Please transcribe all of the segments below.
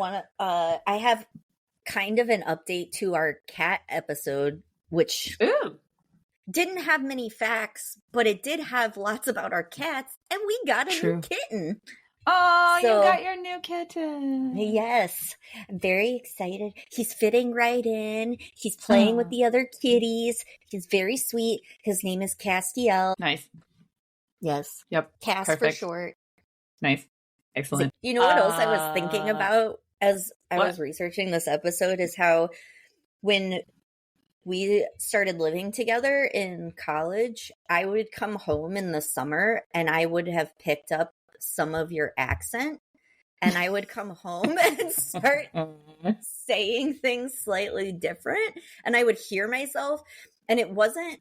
I have kind of an update to our cat episode, which didn't have many facts, but it did have lots about our cats, and we got a new kitten. Oh, so, you got your new kitten. Yes. I'm very excited. He's fitting right in. He's playing with the other kitties. He's very sweet. His name is Castiel. Nice. Yes. Yep. Cass Perfect. for short. Nice. Excellent. You know what else I was thinking about as I was researching this episode is how when we started living together in college, I would come home in the summer and I would have picked up some of your accent, and I would come home and start saying things slightly different, and I would hear myself, and it wasn't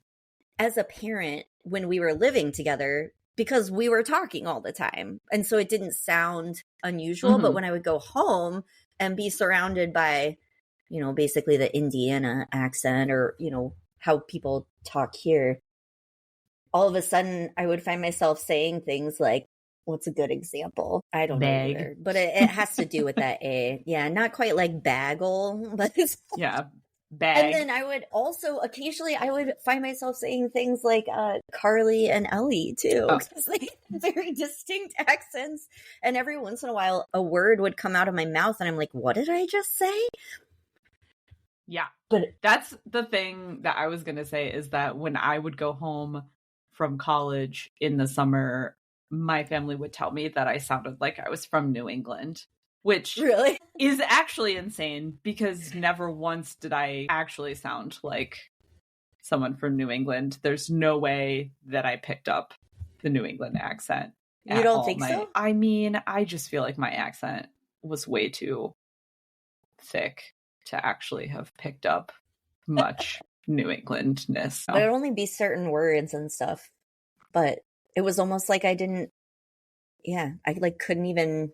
as apparent when we were living together because we were talking all the time, and so it didn't sound unusual. But when I would go home and be surrounded by, you know, basically the Indiana accent, or, you know, how people talk here, all of a sudden I would find myself saying things like, what's a good example? I don't know either, but it has to do with that A. Yeah, not quite like bagel, but it's bag. And then I would also occasionally find myself saying things like Carly and Ellie too, because they had very distinct accents. And every once in a while, a word would come out of my mouth, and I'm like, "What did I just say?" Yeah, but that's the thing that I was gonna say is that when I would go home from college in the summer, my family would tell me that I sounded like I was from New England, which really is actually insane because never once did I actually sound like someone from New England. There's no way that I picked up the New England accent. You don't think so? I mean, I just feel like my accent was way too thick to actually have picked up much New Englandness. So. There'd only be certain words and stuff, but it was almost like I like couldn't even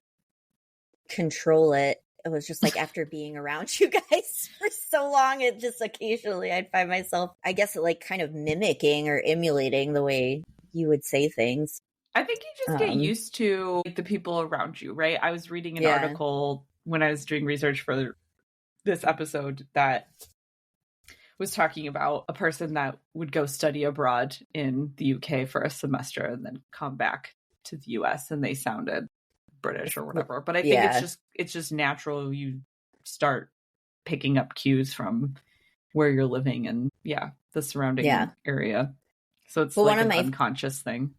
control it. It was just like after being around you guys for so long, it just occasionally I'd find myself, I guess, like kind of mimicking or emulating the way you would say things. I think you just get used to the people around you, right? I was reading an article when I was doing research for this episode that was talking about a person that would go study abroad in the UK for a semester and then come back to the US and they sounded British or whatever. But I think it's just natural. You start picking up cues from where you're living and the surrounding area. So it's like an unconscious thing.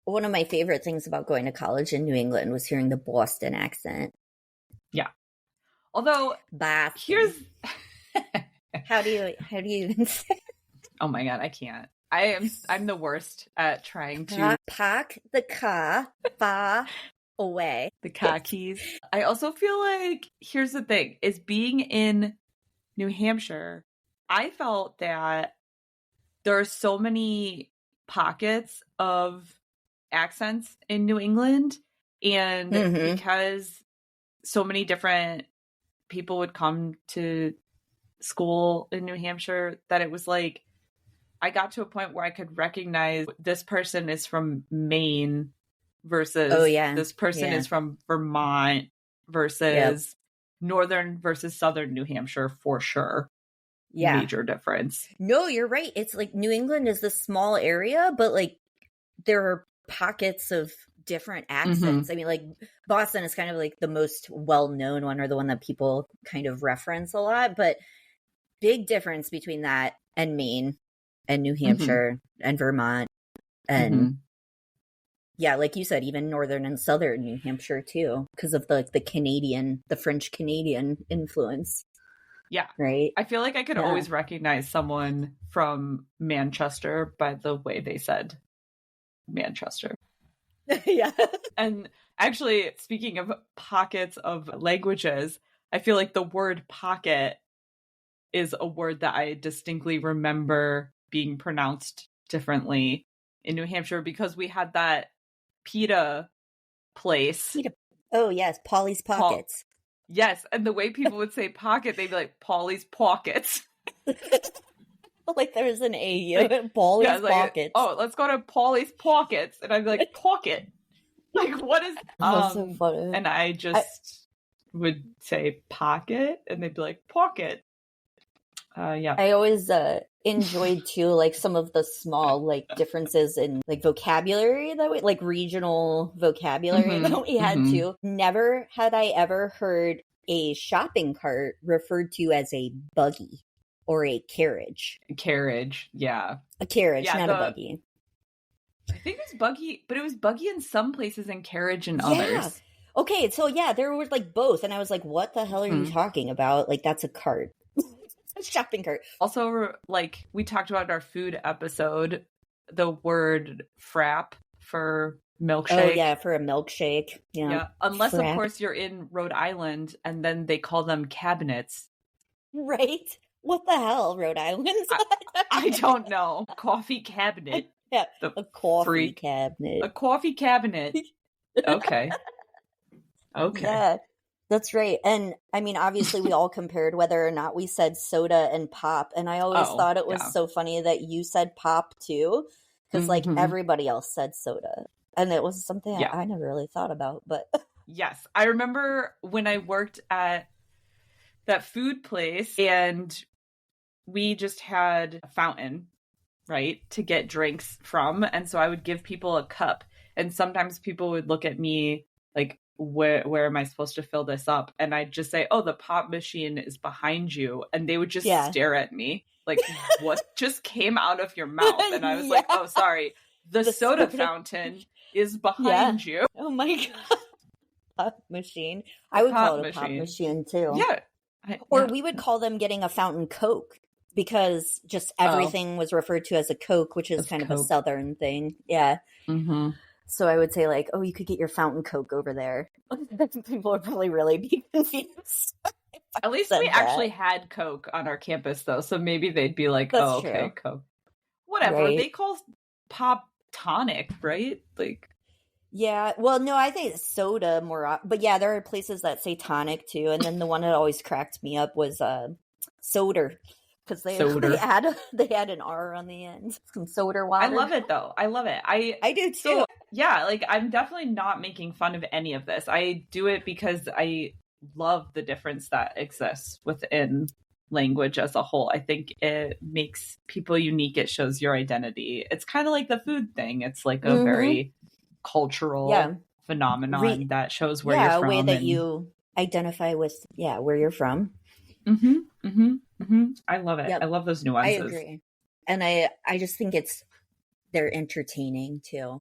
One of my favorite things about going to college in New England was hearing the Boston accent. Yeah. Although Boston. Here's How do you even say it? Oh my god, I can't. I'm the worst at trying to park the car far away. The car keys. I also feel like here's the thing, is being in New Hampshire, I felt that there are so many pockets of accents in New England, and because so many different people would come to school in New Hampshire, that it was like I got to a point where I could recognize this person is from Maine versus this person is from Vermont versus northern versus southern New Hampshire for sure. Major difference. No, you're right. It's like New England is this small area, but like there are pockets of different accents. I mean, like Boston is kind of like the most well-known one, or the one that people kind of reference a lot, but big difference between that and Maine and New Hampshire and Vermont and like you said, even northern and southern New Hampshire too, because of the French Canadian influence. Yeah. Right. I feel like I could always recognize someone from Manchester by the way they said Manchester. Yeah. And actually, speaking of pockets of languages, I feel like the word pocket is a word that I distinctly remember being pronounced differently in New Hampshire because we had that pita place. Oh, yes. Polly's Pockets. Yes. And the way people would say pocket, they'd be like, Polly's Pockets. Like there was an A. Polly's Pockets. Oh, let's go to Polly's Pockets. And I'd be like, pocket. Like, what is... That's so funny. And I just... would say pocket, and they'd be like, pocket. Yeah. I always enjoyed too, like some of the small like differences in like vocabulary that we like regional vocabulary that we had too. Never had I ever heard a shopping cart referred to as a buggy or a carriage. Carriage, yeah. A carriage, not a buggy. I think it was buggy, but it was buggy in some places and carriage in others. Okay, so yeah, there was like both, and I was like, "What the hell are you talking about? Like that's a cart." Shopping cart. Also, like we talked about in our food episode, the word frap for milkshake. Oh yeah, for a milkshake. Yeah. Unless of course you're in Rhode Island and then they call them cabinets. Right? What the hell, Rhode Island? I don't know. Coffee cabinet. Yeah, a coffee cabinet. A coffee cabinet. Okay. Okay. Yeah. That's right. And I mean, obviously, we all compared whether or not we said soda and pop. And I always thought it was so funny that you said pop too, because like everybody else said soda. And it was something I never really thought about. But yes, I remember when I worked at that food place and we just had a fountain, right, to get drinks from. And so I would give people a cup. And sometimes people would look at me like, where am I supposed to fill this up? And I'd just say, oh, the pop machine is behind you. And they would just stare at me like, what just came out of your mouth? And I was like, oh, sorry. The soda fountain is behind you. Oh my God. Pop machine. I would call it a pop machine too. Yeah. Or we would call them getting a fountain Coke because just everything was referred to as a Coke, which is kind of a Southern thing. Yeah. Mm-hmm. So I would say like, oh, you could get your fountain Coke over there. People would probably really be confused. At least we actually had Coke on our campus though. So maybe they'd be like, That's okay, Coke. Whatever. Right. They call pop tonic, right? Like, yeah. Well, no, I think soda more. But yeah, there are places that say tonic too. And then the one that always cracked me up was soda. Because they add an R on the end. Some soda water. I love it though. I love it. I do too. So, yeah, like I'm definitely not making fun of any of this. I do it because I love the difference that exists within language as a whole. I think it makes people unique. It shows your identity. It's kind of like the food thing. It's like a very cultural phenomenon that shows where you're from. A way that you identify with where you're from. I love it. Yep. I love those nuances. I agree. And I just think they're entertaining too.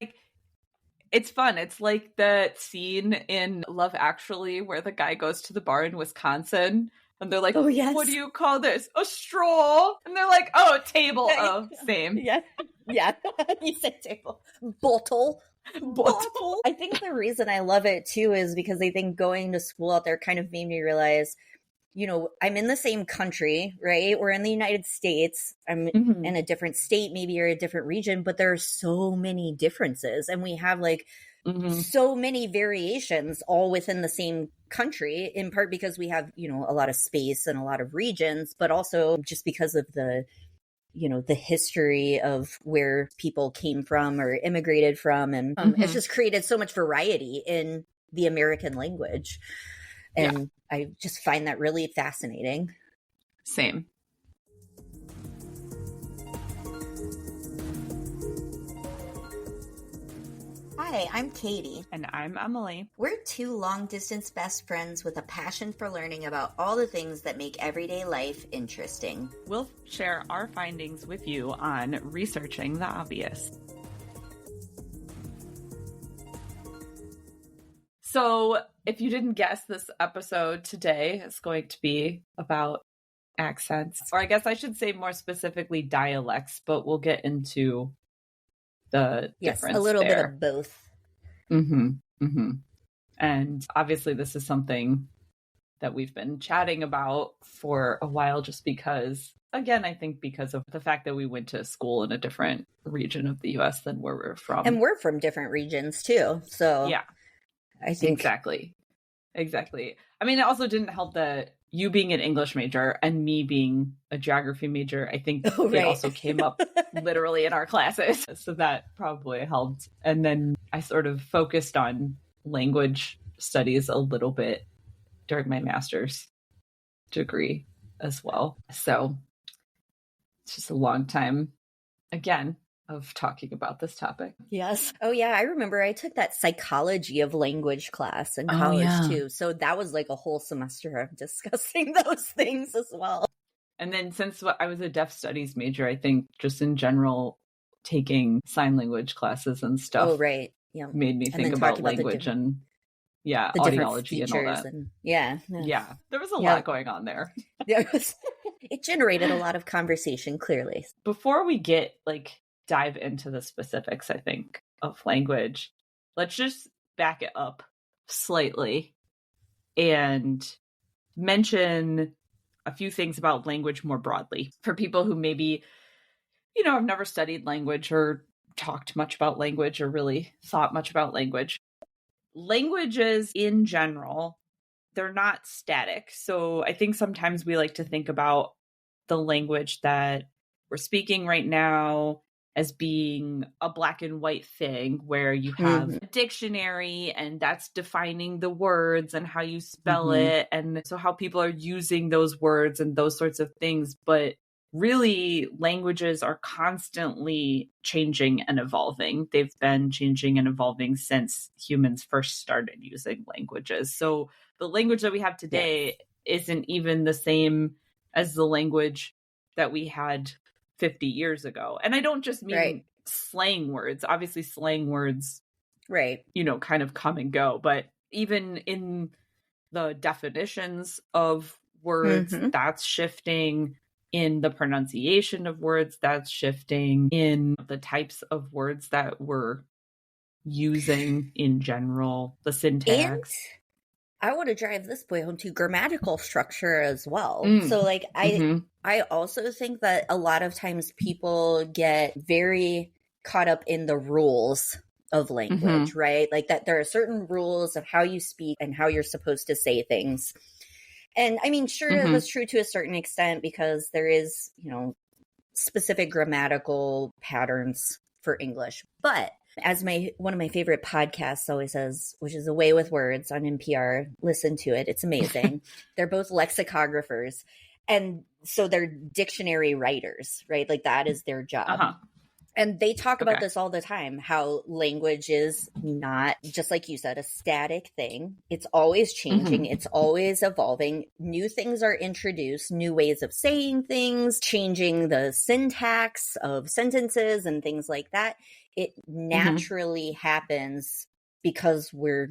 It's fun. It's like the scene in Love Actually where the guy goes to the bar in Wisconsin and they're like, oh, yes. What do you call this? A straw? And they're like, oh, table. Oh, same. Yeah. You said table. Bottle. I think the reason I love it too is because I think going to school out there kind of made me realize, you know, I'm in the same country, right? We're in the United States. I'm in a different state, maybe, or a different region, but there are so many differences. And we have like so many variations all within the same country, in part because we have, you know, a lot of space and a lot of regions, but also just because of the, you know, the history of where people came from or immigrated from. And it's just created so much variety in the American language. And I just find that really fascinating. Same. Hi, I'm Katie. And I'm Emily. We're two long-distance best friends with a passion for learning about all the things that make everyday life interesting. We'll share our findings with you on researching the obvious. So, if you didn't guess, this episode today is going to be about accents. Or I guess I should say more specifically dialects, but we'll get into the difference a little there. Bit of both. And obviously this is something that we've been chatting about for a while just because, again, I think because of the fact that we went to school in a different region of the U.S. than where we're from. And we're from different regions too. So yeah. I think exactly. I mean, it also didn't help that you being an English major and me being a geography major, I think it also came up literally in our classes. So that probably helped. And then I sort of focused on language studies a little bit during my master's degree as well. So it's just a long time, again, of talking about this topic. Yes. Oh, yeah. I remember I took that psychology of language class in college too. So that was like a whole semester of discussing those things as well. And then since I was a deaf studies major, I think just in general, taking sign language classes and stuff made me think about language and the audiology and all that. And, yeah, there was a lot going on there. It generated a lot of conversation, clearly. Before we get dive into the specifics, I think, of language, let's just back it up slightly and mention a few things about language more broadly for people who maybe, have never studied language or talked much about language or really thought much about language. Languages in general, they're not static. So I think sometimes we like to think about the language that we're speaking right now as being a black and white thing where you have a dictionary and that's defining the words and how you spell it. And so how people are using those words and those sorts of things. But really, languages are constantly changing and evolving. They've been changing and evolving since humans first started using languages. So the language that we have today isn't even the same as the language that we had 50 years ago. And I don't just mean slang words. Obviously, slang words, kind of come and go. But even in the definitions of words, that's shifting. In the pronunciation of words, that's shifting. In the types of words that we're using in general, the syntax. And I want to drive this point home to grammatical structure as well. So I also think that a lot of times people get very caught up in the rules of language, right? Like that there are certain rules of how you speak and how you're supposed to say things. And I mean, sure, that's true to a certain extent because there is, specific grammatical patterns for English. But as one of my favorite podcasts always says, which is A Way with Words on NPR, listen to it. It's amazing. They're both lexicographers. And so they're dictionary writers, right? Like that is their job. And they talk about this all the time, how language is not, just like you said, a static thing. It's always changing. It's always evolving. New things are introduced, new ways of saying things, changing the syntax of sentences and things like that. It naturally happens because we're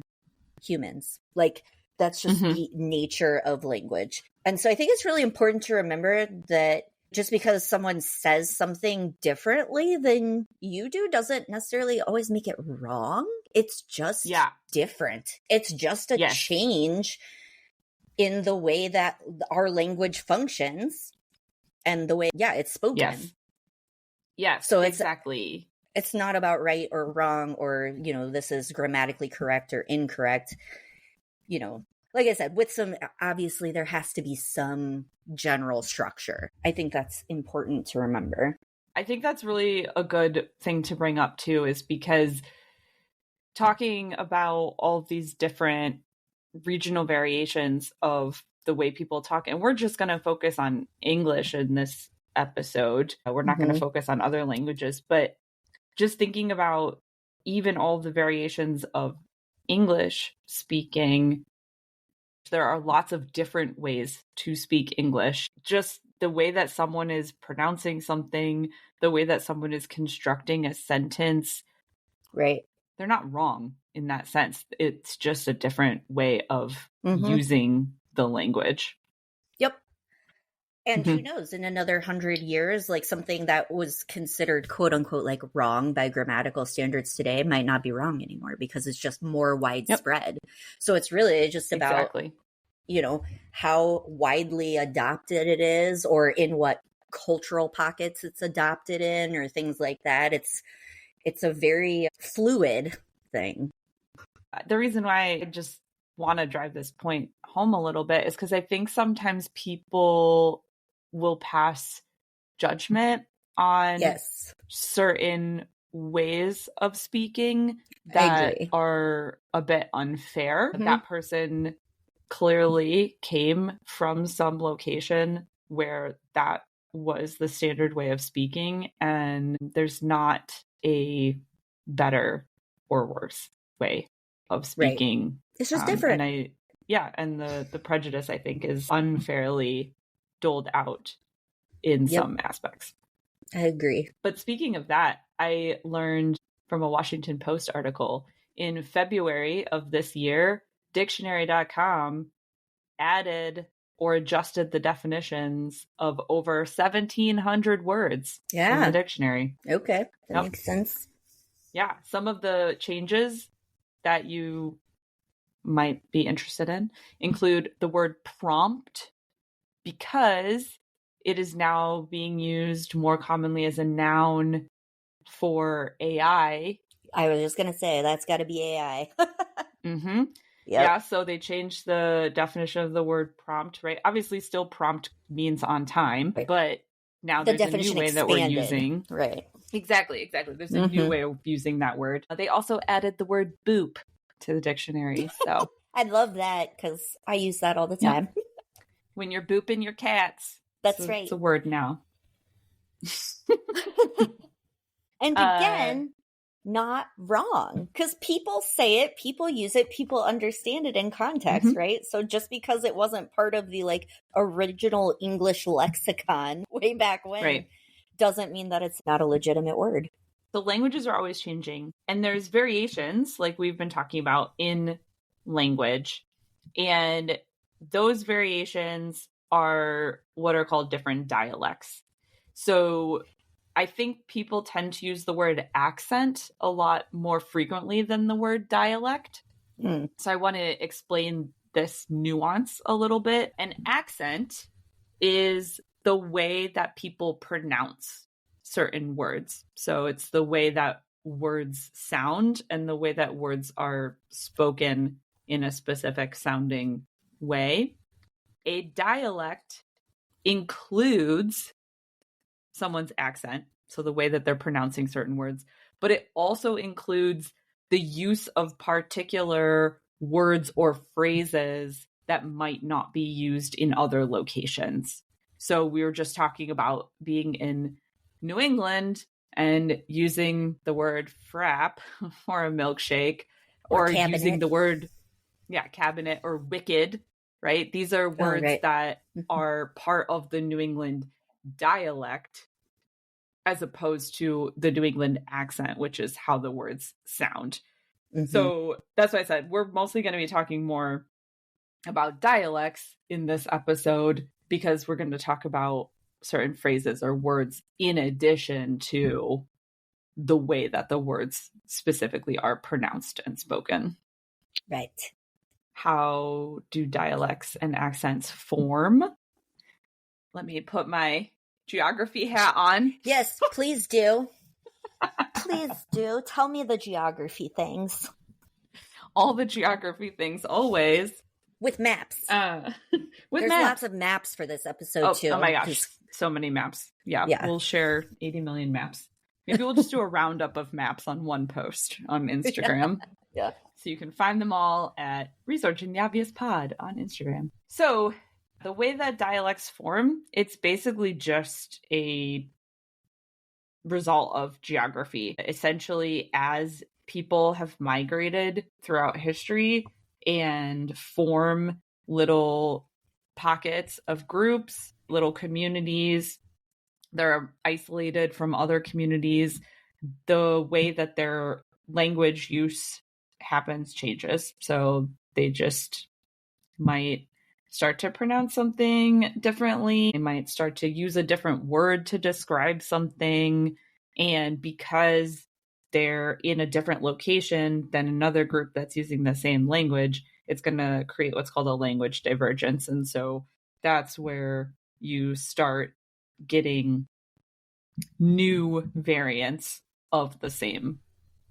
humans. Like that's just the nature of language. And so I think it's really important to remember that just because someone says something differently than you do doesn't necessarily always make it wrong. It's just different. It's just a change in the way that our language functions and the way, it's spoken. Yes, so exactly. It's not about right or wrong or, this is grammatically correct or incorrect. Like I said, with some, obviously there has to be some general structure. I think that's important to remember. I think that's really a good thing to bring up too, is because talking about all of these different regional variations of the way people talk, and we're just going to focus on English in this episode. We're not going to focus on other languages, but just thinking about even all the variations of English speaking, there are lots of different ways to speak English. Just the way that someone is pronouncing something, the way that someone is constructing a sentence. Right. They're not wrong in that sense. It's just a different way of using the language. Yep. And who knows, in another 100 years, like something that was considered quote unquote like wrong by grammatical standards today might not be wrong anymore because it's just more widespread. So it's really just about, how widely adopted it is or in what cultural pockets it's adopted in or things like that. It's a very fluid thing. The reason why I just want to drive this point home a little bit is because I think sometimes people will pass judgment on certain ways of speaking that are a bit unfair. That person clearly came from some location where that was the standard way of speaking, and there's not a better or worse way of speaking. Right. It's just different. And the prejudice, I think, is unfairly doled out in some aspects. I agree. But speaking of that, I learned from a Washington Post article in February of this year, dictionary.com added or adjusted the definitions of over 1,700 words in the dictionary. Okay. That makes sense. Yeah. Some of the changes that you might be interested in include the word prompt, because it is now being used more commonly as a noun for AI. I was just going to say, that's got to be AI. Mm-hmm. Yep. Yeah, so they changed the definition of the word prompt, right? Obviously, still prompt means on time, right. But now there's a new way expanded. That we're using. Right. Exactly. There's a new way of using that word. They also added the word boop to the dictionary. So I love that because I use that all the time. Yeah. When you're booping your cats. That's right. It's a word now. And again, not wrong, because people say it, people use it, people understand it in context, right? So just because it wasn't part of the original English lexicon way back when, doesn't mean that it's not a legitimate word. The languages are always changing, and there's variations like we've been talking about in language, and those variations are what are called different dialects. So I think people tend to use the word accent a lot more frequently than the word dialect. So I want to explain this nuance a little bit. An accent is the way that people pronounce certain words. So it's the way that words sound and the way that words are spoken in a specific sounding way. A dialect includes someone's accent, so the way that they're pronouncing certain words, but it also includes the use of particular words or phrases that might not be used in other locations. So we were just talking about being in New England and using the word frap or a milkshake, or using the word cabinet or wicked, right? These are words that are part of the New England dialect as opposed to the New England accent, which is how the words sound. So that's why I said we're mostly going to be talking more about dialects in this episode, because we're going to talk about certain phrases or words in addition to the way that the words specifically are pronounced and spoken. Right. How do dialects and accents form? Let me put my geography hat on. Yes, please do. Please do. Tell me the geography things. All the geography things, always. With maps. There's maps. Lots of maps for this episode, too. Oh my gosh. So many maps. Yeah. We'll share 80 million maps. Maybe we'll just do a roundup of maps on one post on Instagram. Yeah. So you can find them all at Researching the Obvious Pod on Instagram. So the way that dialects form, it's basically just a result of geography. Essentially, as people have migrated throughout history and form little pockets of groups, little communities, they're isolated from other communities, the way that their language use happens changes. So they just might start to pronounce something differently. They might start to use a different word to describe something. And because they're in a different location than another group that's using the same language, it's going to create what's called a language divergence. And so that's where you start getting new variants of the same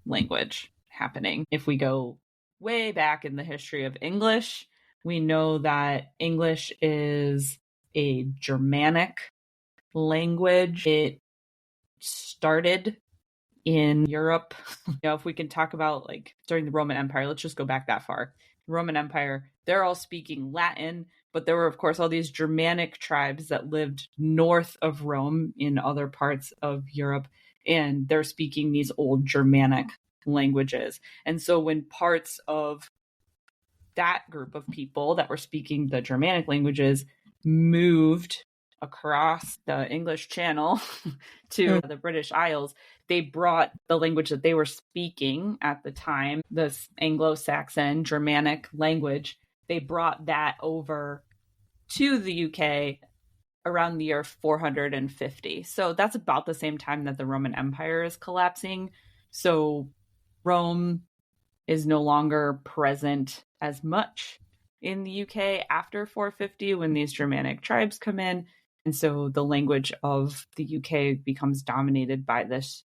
language happening. If we go way back in the history of English, we know that English is a Germanic language. It started in Europe. If we can talk about during the Roman Empire, let's just go back that far. Roman Empire, they're all speaking Latin, but there were, of course, all these Germanic tribes that lived north of Rome in other parts of Europe, and they're speaking these old Germanic languages. And so when parts of that group of people that were speaking the Germanic languages moved across the English Channel to the British Isles, they brought the language that they were speaking at the time, this Anglo-Saxon Germanic language, they brought that over to the UK around the year 450. So that's about the same time that the Roman Empire is collapsing. So Rome is no longer present as much in the UK after 450 when these Germanic tribes come in. And so the language of the UK becomes dominated by this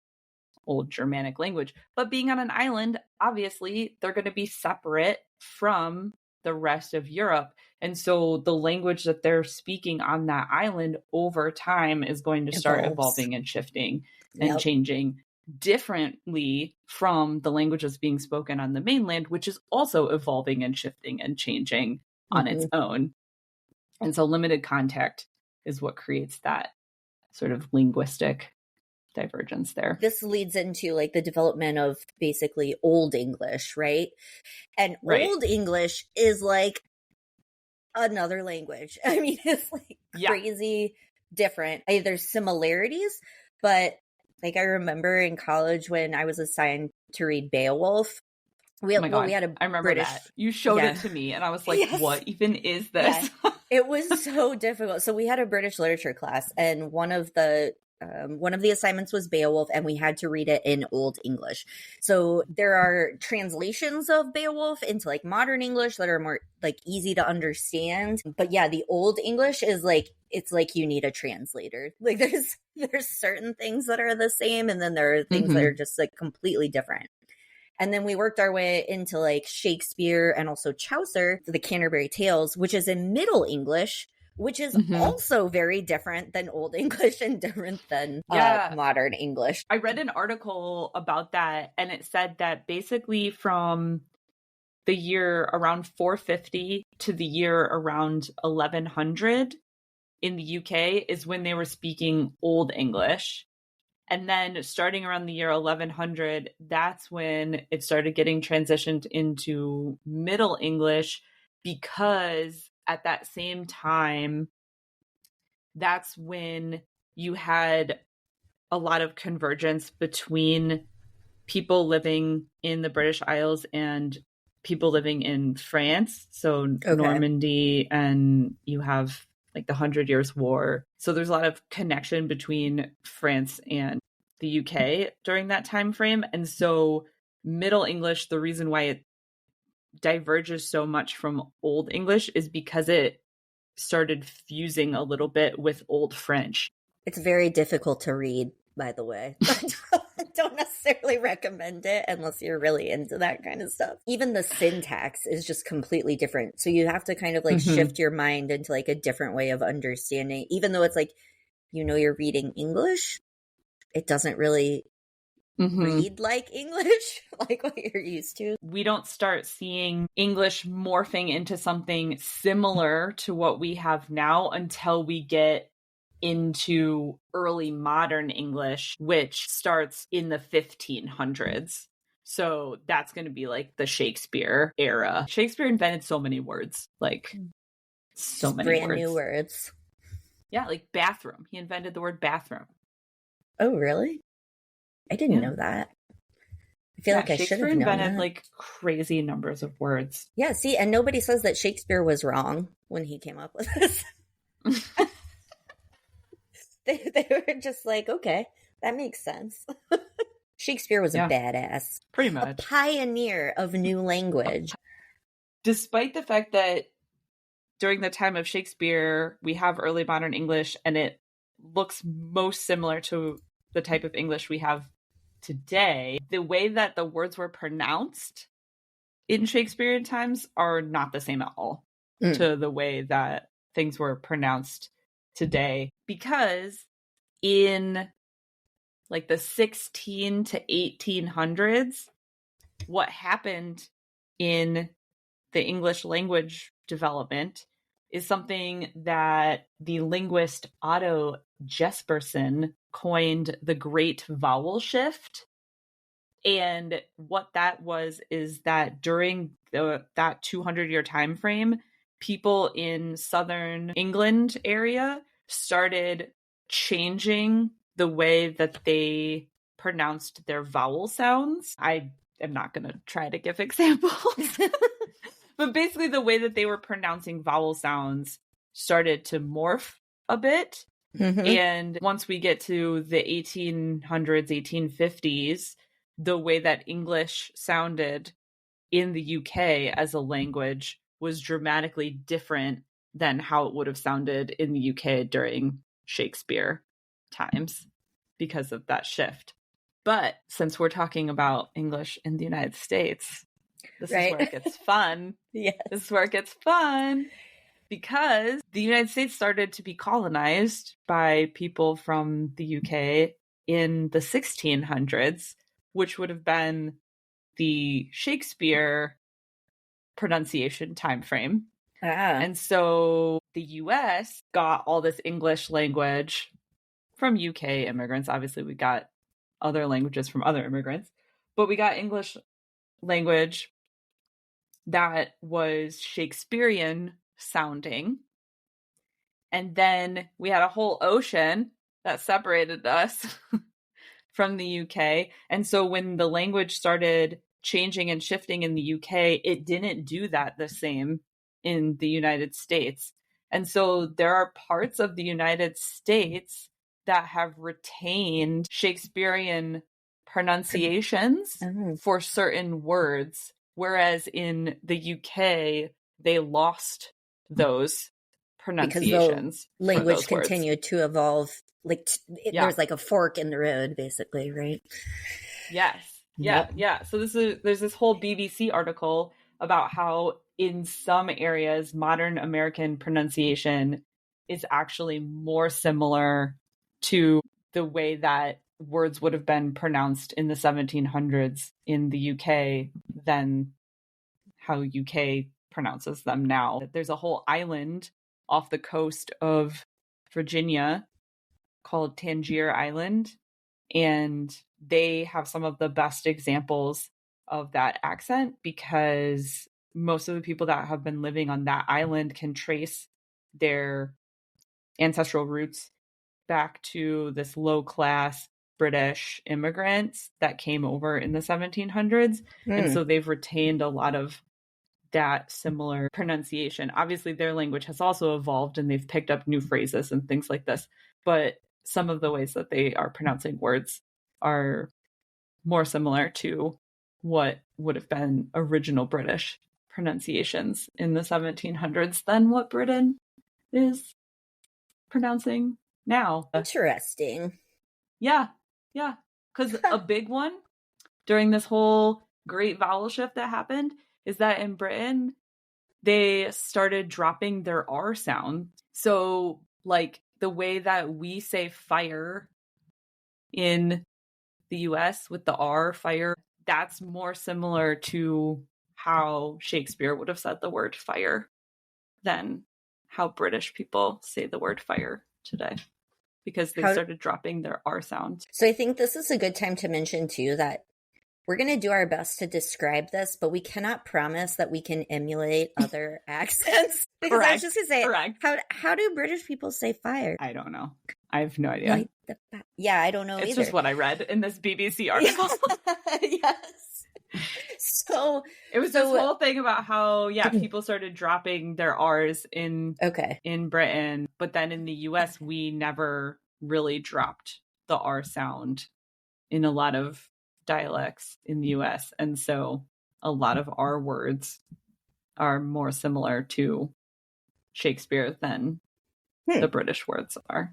old Germanic language. But being on an island, obviously, they're going to be separate from the rest of Europe. And so the language that they're speaking on that island over time is going to start evolving and shifting and changing differently from the languages being spoken on the mainland, which is also evolving and shifting and changing on its own. And so limited contact is what creates that sort of linguistic divergence there. This leads into like the development of basically Old English, right? And Old English is like another language. I mean, it's like crazy different. There's similarities, but like I remember in college when I was assigned to read Beowulf, we had a I remember British, that. You showed it to me and I was like, what even is this? It was so difficult. So we had a British literature class and one of the assignments was Beowulf and we had to read it in Old English. So there are translations of Beowulf into like modern English that are more like easy to understand. But yeah, the Old English is like, it's like you need a translator. Like there's certain things that are the same and then there are things that are just like completely different. And then we worked our way into like Shakespeare and also Chaucer, the Canterbury Tales, which is in Middle English, which is also very different than Old English and different than modern English. I read an article about that, and it said that basically from the year around 450 to the year around 1100 in the UK is when they were speaking Old English. And then starting around the year 1100, that's when it started getting transitioned into Middle English, because at that same time, that's when you had a lot of convergence between people living in the British Isles and people living in France. So Normandy, and you have like the 100 Years' War. So there's a lot of connection between France and the UK during that time frame. And so Middle English, the reason why it diverges so much from Old English is because it started fusing a little bit with Old French. It's very difficult to read, by the way. I don't necessarily recommend it unless you're really into that kind of stuff. Even the syntax is just completely different. So you have to kind of like shift your mind into like a different way of understanding. Even though it's like, you know, you're reading English, it doesn't really read like English, like what you're used to. We don't start seeing English morphing into something similar to what we have now until we get into early modern English, which starts in the 1500s. So that's going to be like the Shakespeare era. Shakespeare invented so many words, like so many brand new words. Yeah, like bathroom. He invented the word bathroom. Oh, really? I didn't know that. I feel like I should have known that. Shakespeare invented like crazy numbers of words. Yeah, see, and nobody says that Shakespeare was wrong when he came up with this. They were just like, okay, that makes sense. Shakespeare was a badass. Pretty much. A pioneer of new language. Despite the fact that during the time of Shakespeare, we have early modern English, and it looks most similar to the type of English we have today, the way that the words were pronounced in Shakespearean times are not the same at all to the way that things were pronounced today. Because in like the 16 to 1800s, what happened in the English language development is something that the linguist Otto Jesperson coined the Great Vowel Shift. And what that was is that during that 200-year time frame, people in southern England area started changing the way that they pronounced their vowel sounds. I am not going to try to give examples. But basically the way that they were pronouncing vowel sounds started to morph a bit. Mm-hmm. And once we get to the 1800s, 1850s, the way that English sounded in the UK as a language was dramatically different than how it would have sounded in the UK during Shakespeare times because of that shift. But since we're talking about English in the United States, this is where it gets fun. Yes. This is where it gets fun because the United States started to be colonized by people from the UK in the 1600s, which would have been the Shakespeare pronunciation time frame. And so the US got all this English language from UK immigrants. Obviously, we got other languages from other immigrants, but we got English language that was Shakespearean sounding. And then we had a whole ocean that separated us from the UK. And so when the language started changing and shifting in the UK, it didn't do that the same in the United States. And so there are parts of the United States that have retained Shakespearean pronunciations for certain words, whereas in the UK, they lost those pronunciations. Because the language continued to evolve. Like there's like a fork in the road, basically, right? Yes. Yeah. So there's this whole BBC article about how in some areas, modern American pronunciation is actually more similar to the way that words would have been pronounced in the 1700s in the UK than how UK pronounces them now. There's a whole island off the coast of Virginia called Tangier Island, and they have some of the best examples of that accent because most of the people that have been living on that island can trace their ancestral roots back to this low-class British immigrants that came over in the 1700s. And so they've retained a lot of that similar pronunciation. Obviously, their language has also evolved and they've picked up new phrases and things like this. But some of the ways that they are pronouncing words are more similar to what would have been original British pronunciations in the 1700s than what Britain is pronouncing now. Interesting. Yeah. Because a big one during this whole great vowel shift that happened is that in Britain, they started dropping their R sound. So, like, the way that we say fire in the US with the R, fire, that's more similar to how Shakespeare would have said the word fire than how British people say the word fire today, because they started dropping their R sound. So I think this is a good time to mention too that we're going to do our best to describe this, but we cannot promise that we can emulate other accents. Because Correct. I was just going to say, how do British people say fire? I don't know. I have no idea. Yeah, I don't know it's either. Just what I read in this BBC article. Yes. So it was this whole thing about how, people started dropping their R's in Britain, but then in the US, we never really dropped the R sound in a lot of dialects in the US. And so a lot of our words are more similar to Shakespeare than the British words are.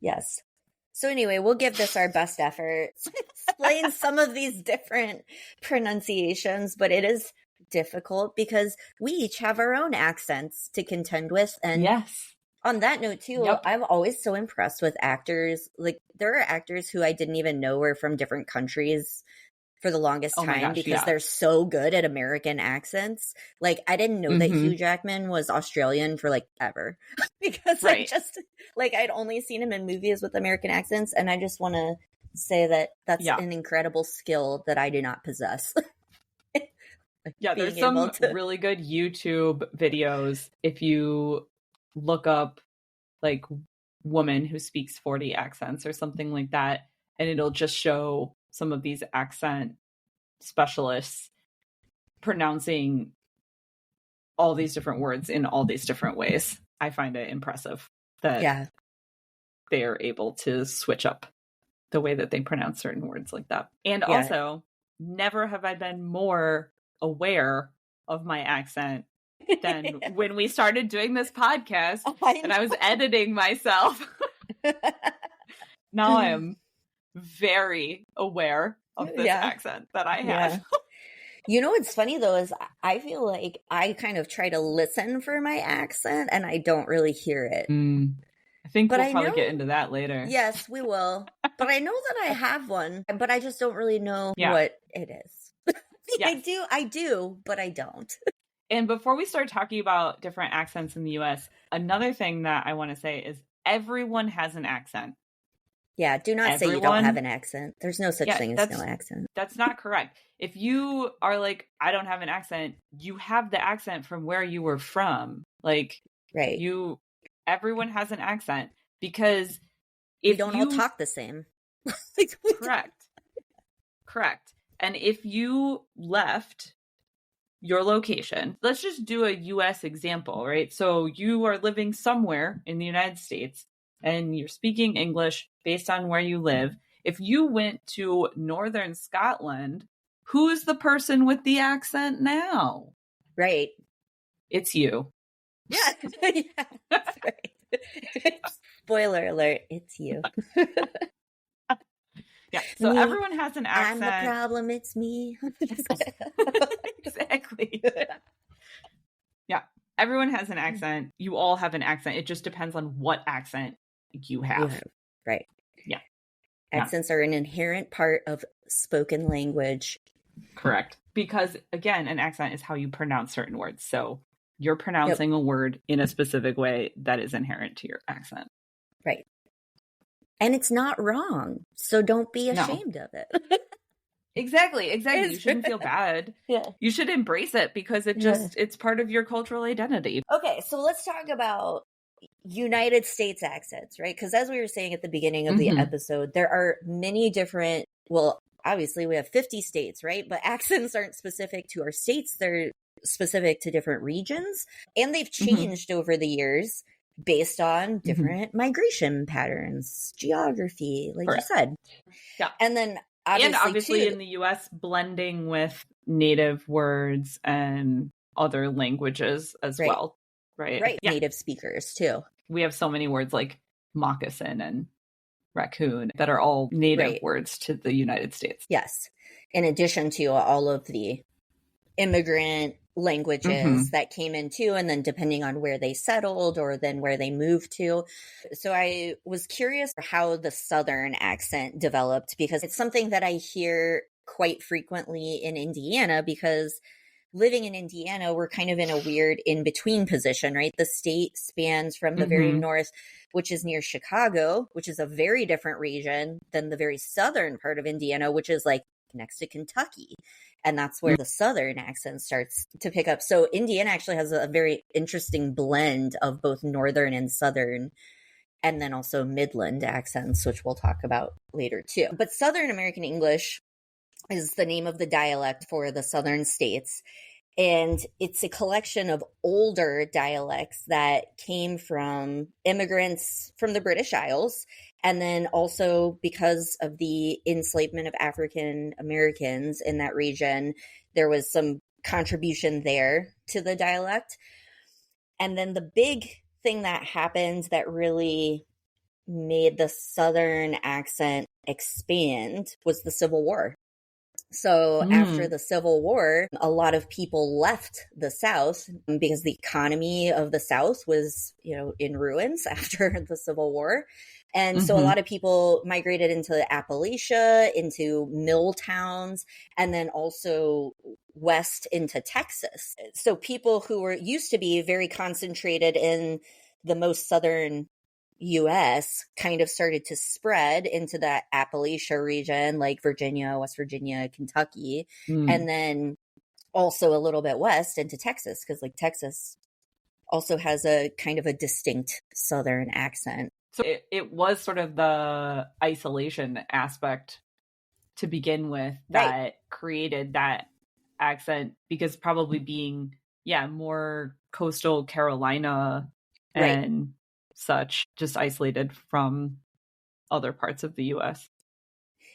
Yes. So anyway, we'll give this our best effort to explain some of these different pronunciations, but it is difficult because we each have our own accents to contend with. And on that note too, I'm always so impressed with actors. Like there are actors who I didn't even know were from different countries for the longest Oh my time gosh, because yeah. they're so good at American accents. Like, I didn't know that Hugh Jackman was Australian for like ever because I Right. just like I'd only seen him in movies with American accents, and I just want to say that that's Yeah. an incredible skill that I do not possess. Yeah, Being there's some able to- really good YouTube videos if you look up like woman who speaks 40 accents or something like that, and it'll just show some of these accent specialists pronouncing all these different words in all these different ways. I find it impressive that Yeah. they are able to switch up the way that they pronounce certain words like that. And Yeah. also, never have I been more aware of my accent than when we started doing this podcast and I was editing myself. Now I am very aware of this accent that I have. Yeah. You know what's funny though is I feel like I kind of try to listen for my accent and I don't really hear it. I think we'll probably get into that later. Yes, we will. But I know that I have one, but I just don't really know what it is. Yes. I do, but I don't. And before we start talking about different accents in the US, another thing that I want to say is everyone has an accent. Yeah, do not say you don't have an accent. There's no such thing as no accent. That's not correct. If you are like, I don't have an accent, you have the accent from where you were from. Like, right. Everyone has an accent because if we don't all talk the same. Correct. And if you left your location, let's just do a US example, right? So you are living somewhere in the United States and you're speaking English based on where you live. If you went to Northern Scotland, who's the person with the accent now? Right. It's you. Yeah, yeah, that's right. Spoiler alert, it's you. Yeah, so everyone has an accent. I'm the problem, it's me. Exactly. Yeah, everyone has an accent. You all have an accent. It just depends on what accent you have. Right. Yeah. Accents are an inherent part of spoken language. Correct. Because, again, an accent is how you pronounce certain words. So you're pronouncing a word in a specific way that is inherent to your accent. Right. And it's not wrong. So don't be ashamed of it. Exactly. You shouldn't feel bad. Yeah. You should embrace it because it's part of your cultural identity. Okay, so let's talk about United States accents, right? Because as we were saying at the beginning of the episode, there are many different, well, obviously we have 50 states, right? But accents aren't specific to our states. They're specific to different regions. And they've changed over the years based on different migration patterns, geography, like you said. Yeah. And then obviously in the US, blending with native words and other languages as well. Right. Right. Yeah. Native speakers too. We have so many words like moccasin and raccoon that are all native words to the United States. Yes. In addition to all of the immigrant languages that came in too, and then depending on where they settled or then where they moved to. So I was curious how the Southern accent developed because it's something that I hear quite frequently in Indiana because living in Indiana, we're kind of in a weird in-between position, right? The state spans from the very north, which is near Chicago, which is a very different region than the very southern part of Indiana, which is like next to Kentucky. And that's where the Southern accent starts to pick up. So Indiana actually has a very interesting blend of both Northern and Southern, and then also Midland accents, which we'll talk about later too. But Southern American English is the name of the dialect for the Southern states. And it's a collection of older dialects that came from immigrants from the British Isles. And then also because of the enslavement of African Americans in that region, there was some contribution there to the dialect. And then the big thing that happened that really made the Southern accent expand was the Civil War. So after the Civil War, a lot of people left the South because the economy of the South was, in ruins after the Civil War. And so a lot of people migrated into Appalachia, into mill towns, and then also west into Texas. So people who were used to be very concentrated in the most southern US kind of started to spread into that Appalachia region, like Virginia, West Virginia, Kentucky, and then also a little bit west into Texas, because like Texas also has a kind of a distinct southern accent. So it was sort of the isolation aspect to begin with that created that accent, because probably being, more coastal Carolina and such, just isolated from other parts of the US.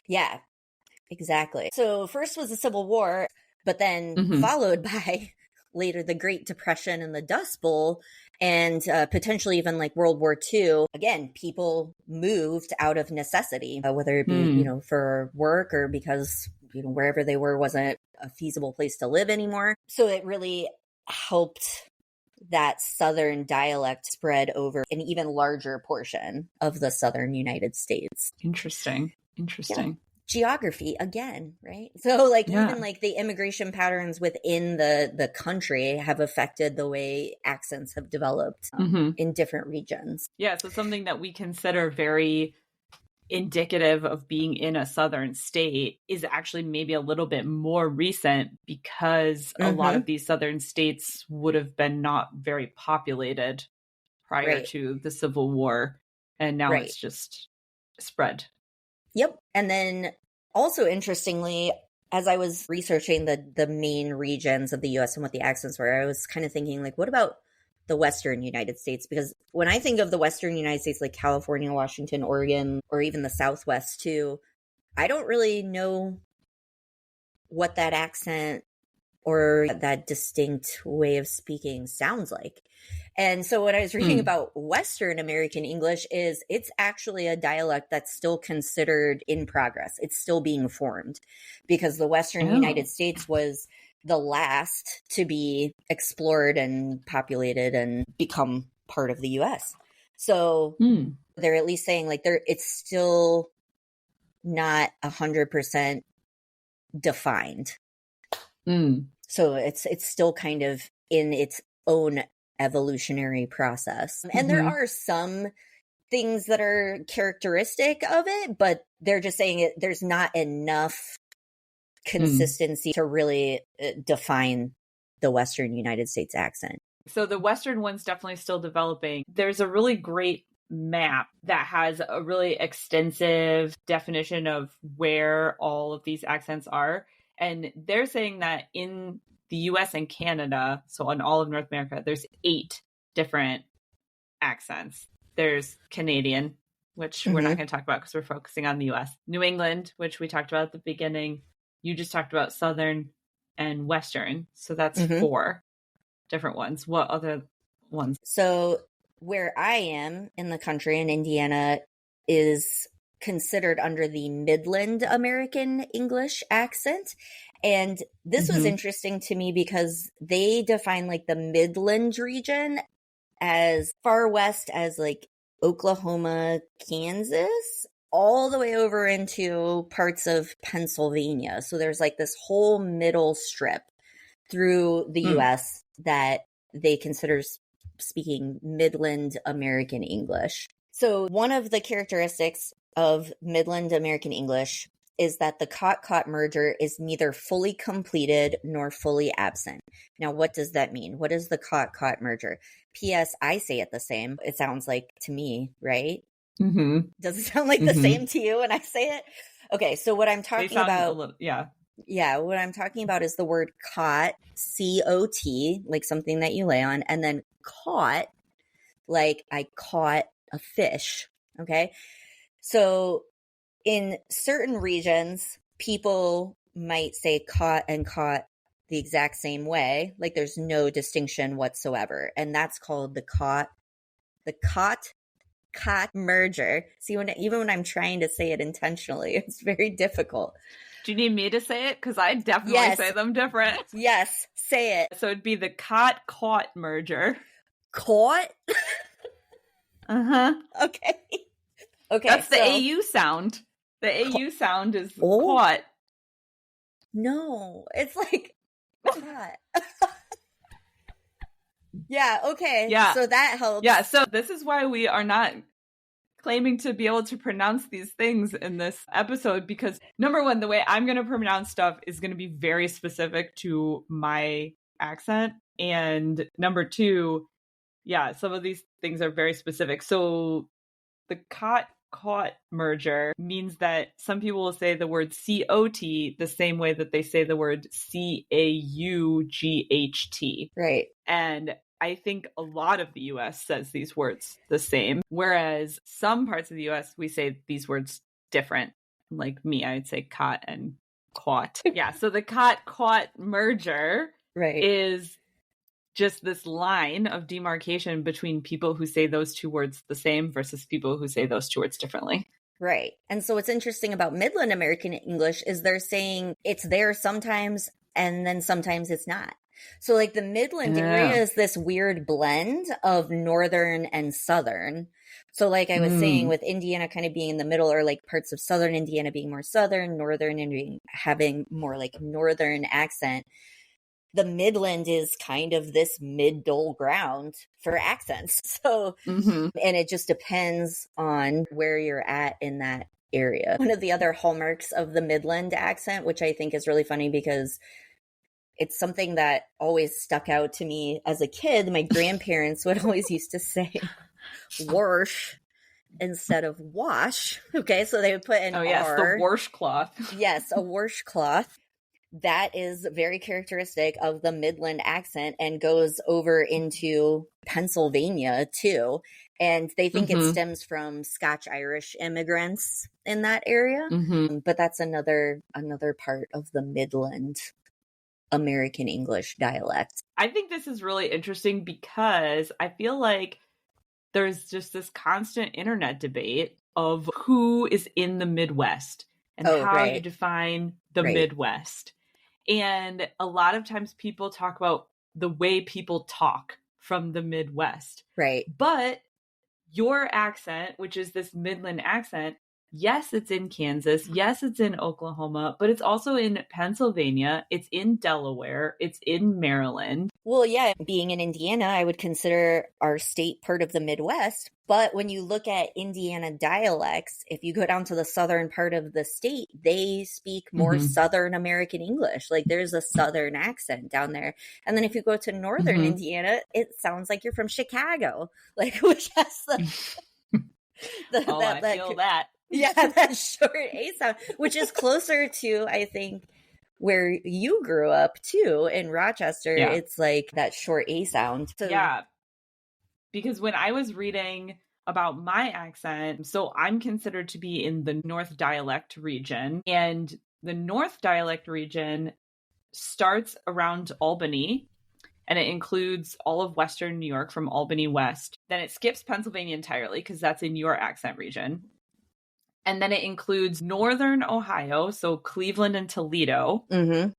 Yeah, exactly. So first was the Civil War, but then followed by later the Great Depression and the Dust Bowl, and potentially even like World War II. Again, people moved out of necessity, whether it be, for work or because, wherever they were wasn't a feasible place to live anymore. So it really helped that Southern dialect spread over an even larger portion of the Southern United States. Interesting. Yeah. Geography again, right? So like even like the immigration patterns within the country have affected the way accents have developed in different regions. Yeah, so something that we consider very indicative of being in a southern state is actually maybe a little bit more recent, because a lot of these southern states would have been not very populated prior to the Civil War, and now it's just spread. Yep. And then also interestingly, as I was researching the main regions of the US and what the accents were, I was kind of thinking like, what about the Western United States? Because when I think of the Western United States, like California, Washington, Oregon, or even the Southwest too, I don't really know what that accent or that distinct way of speaking sounds like. And so what I was reading about Western American English is it's actually a dialect that's still considered in progress. It's still being formed, because the Western United States was the last to be explored and populated and become part of the US. So they're at least saying like it's still not 100% defined. So it's still kind of in its own evolutionary process. And there are some things that are characteristic of it, but they're just saying there's not enough consistency to really define the Western United States accent. So the Western one's definitely still developing. There's a really great map that has a really extensive definition of where all of these accents are. And they're saying that in the US and Canada, so on all of North America, there's 8 different accents. There's Canadian, which we're not going to talk about because we're focusing on the US. New England, which we talked about at the beginning. You just talked about Southern and Western. So that's 4 different ones. What other ones? So where I am in the country in Indiana is considered under the Midland American English accent. And this was interesting to me because they define like the Midland region as far west as like Oklahoma, Kansas, all the way over into parts of Pennsylvania. So there's like this whole middle strip through the US that they consider speaking Midland American English. So one of the characteristics of Midland American English is that the caught merger is neither fully completed nor fully absent. Now, what does that mean? What is the caught merger? P.S. I say it the same. It sounds like to me, right? Does it sound like the same to you when I say it? Okay, so what I'm talking about... what I'm talking about is the word caught, C-O-T, like something that you lay on, and then caught, like I caught a fish, okay? So in certain regions, people might say caught and caught the exact same way, like there's no distinction whatsoever, and that's called the caught merger. See, even when I'm trying to say it intentionally, it's very difficult. Do you need me to say it? Because I definitely Yes. say them different. Yes, say it. So it'd be the caught merger. Caught? Uh-huh. Okay. Okay. That's the AU sound. The AU sound is caught. No, it's like caught. Yeah, okay. Yeah. So that helps. Yeah, so this is why we are not claiming to be able to pronounce these things in this episode, because number one, the way I'm going to pronounce stuff is going to be very specific to my accent. And number two, yeah, some of these things are very specific. So the caught merger means that some people will say the word COT the same way that they say the word CAUGHT. Right. And I think a lot of the US says these words the same, whereas some parts of the US, we say these words different. Like me, I'd say caught and caught. Yeah, so the caught merger is just this line of demarcation between people who say those two words the same versus people who say those two words differently. Right. And so what's interesting about Midland American English is they're saying it's there sometimes and then sometimes it's not. So like the Midland area is this weird blend of northern and southern. So like I was saying, with Indiana kind of being in the middle, or like parts of southern Indiana being more southern, northern and having more like northern accent, the Midland is kind of this middle ground for accents. So, and it just depends on where you're at in that area. One of the other hallmarks of the Midland accent, which I think is really funny because it's something that always stuck out to me as a kid. My grandparents would always used to say wash instead of wash. Okay, so they would put an R. The washcloth. Yes, a washcloth. That is very characteristic of the Midland accent and goes over into Pennsylvania too. And they think it stems from Scotch-Irish immigrants in that area. But that's another part of the Midland American English dialect. I think this is really interesting because I feel like there's just this constant internet debate of who is in the Midwest and how you define the Midwest. And a lot of times people talk about the way people talk from the Midwest. Right. But your accent, which is this Midland accent, yes, it's in Kansas. Yes, it's in Oklahoma, but it's also in Pennsylvania. It's in Delaware. It's in Maryland. Well, yeah, being in Indiana, I would consider our state part of the Midwest. But when you look at Indiana dialects, if you go down to the southern part of the state, they speak more Southern American English. Like there's a Southern accent down there. And then if you go to Northern Indiana, it sounds like you're from Chicago, like which has the I feel that. Yeah, that short A sound, which is closer to, I think, where you grew up too in Rochester. Yeah. It's like that short A sound. So, yeah. Because when I was reading about my accent, so I'm considered to be in the North Dialect region. And the North Dialect region starts around Albany, and it includes all of Western New York from Albany west. Then it skips Pennsylvania entirely because that's in your accent region. And then it includes Northern Ohio, so Cleveland and Toledo. And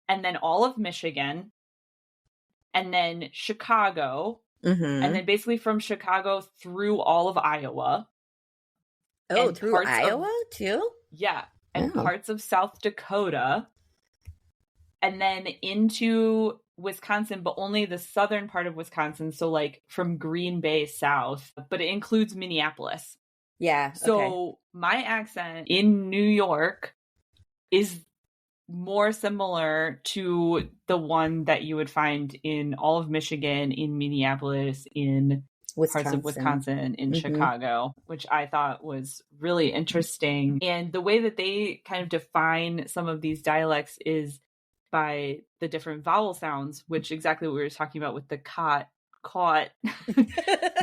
then all of Michigan. And then Chicago. And then basically from Chicago through all of Iowa. Oh, through Iowa too? Yeah. And parts of South Dakota. And then into Wisconsin, but only the southern part of Wisconsin. So like from Green Bay south. But it includes Minneapolis. Yeah. So my accent in New York is more similar to the one that you would find in all of Michigan, in Minneapolis, in parts of Wisconsin, in Chicago, which I thought was really interesting. And the way that they kind of define some of these dialects is by the different vowel sounds, which exactly what we were talking about with the caught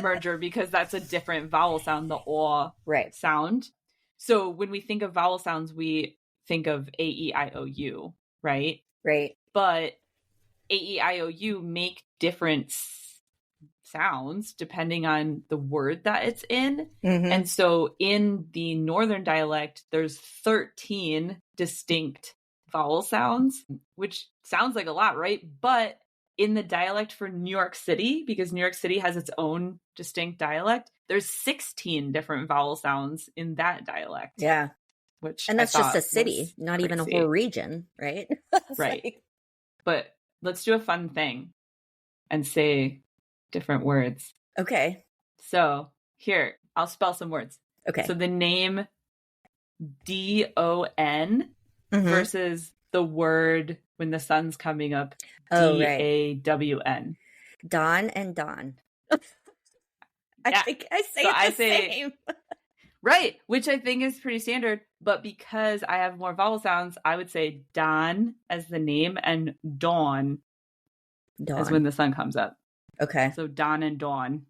merger, because that's a different vowel sound, the O sound. So when we think of vowel sounds, we think of A-E-I-O-U, right? Right. But A-E-I-O-U make different sounds depending on the word that it's in. And so in the Northern dialect, there's 13 distinct vowel sounds, which sounds like a lot, right? But in the dialect for New York City, because New York City has its own distinct dialect, there's 16 different vowel sounds in that dialect. Yeah. And that's just a city, not even a whole region, right? Right. Like... But let's do a fun thing and say different words. Okay. So here, I'll spell some words. Okay. So the name DON versus the word when the sun's coming up, DAWN. Dawn and Dawn. I think I say the same. Right, which I think is pretty standard. But because I have more vowel sounds, I would say Don as the name and dawn as when the sun comes up. Okay. So dawn and dawn.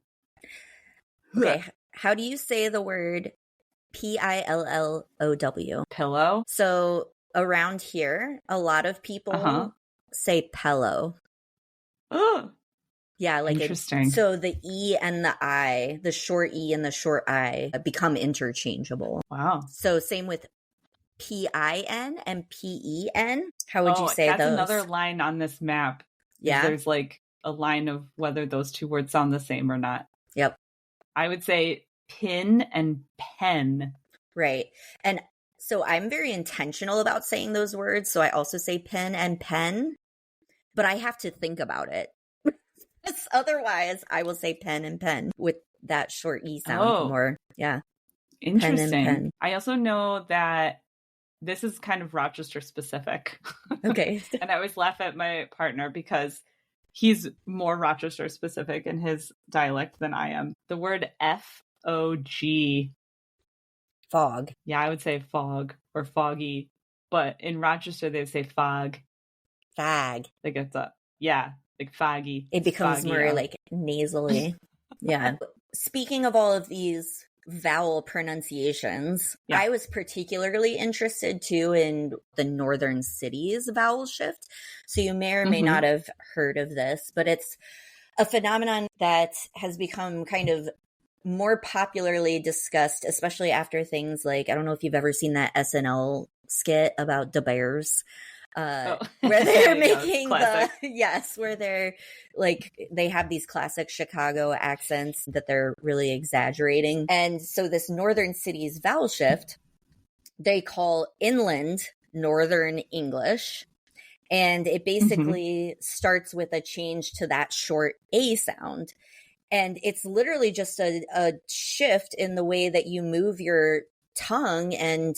Okay. How do you say the word PILLOW? Pillow. So around here, a lot of people say pillow. Oh. Yeah, like interesting. So the E and the I, the short E and the short I become interchangeable. Wow. So same with PIN and PEN. How would you say that's those? Another line on this map. Yeah. There's like a line of whether those two words sound the same or not. Yep. I would say pin and pen. Right. And so I'm very intentional about saying those words. So I also say pin and pen, but I have to think about it. Otherwise, I will say pen and pen with that short E sound more. Yeah. Interesting. Pen and pen. I also know that this is kind of Rochester specific. Okay. And I always laugh at my partner because he's more Rochester specific in his dialect than I am. The word FOG. Fog. Yeah, I would say fog or foggy. But in Rochester, they say fog. Fag. Like it's like foggy. It becomes foggy, more like nasally. Yeah. Speaking of all of these vowel pronunciations, I was particularly interested too in the northern cities vowel shift. So you may or may not have heard of this, but it's a phenomenon that has become kind of more popularly discussed, especially after things like, I don't know if you've ever seen that SNL skit about the Bears. Where they're making where they're like, they have these classic Chicago accents that they're really exaggerating. And so this northern cities vowel shift, they call inland Northern English. And it basically starts with a change to that short A sound. And it's literally just a shift in the way that you move your tongue and